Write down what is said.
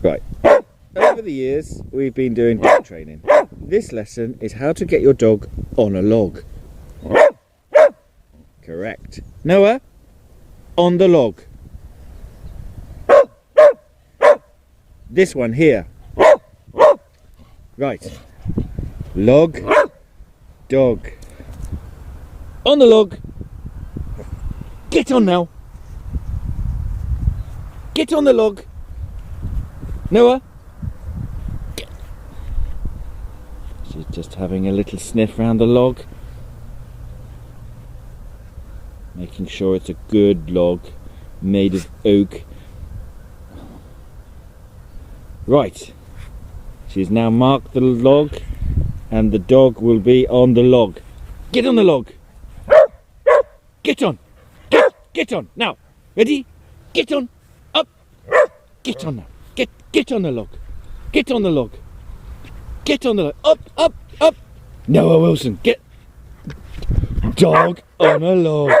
Right. Over the years, we've been doing dog training. This lesson is how to get your dog on a log. Correct. Noah, on the log. This one here. Right. Log, dog. On the log. Get on now. Get on the log. Noah. She's just having a little sniff round the log. Making sure it's a good log made of oak. Right. She's now marked the log and the dog will be on the log. Get on the log. Get on. Get on. Now. Ready? Get on. Up. Get on now. Get on the log. Get on the log. Get on the log. Up. Noah Wilson, get dog on a log.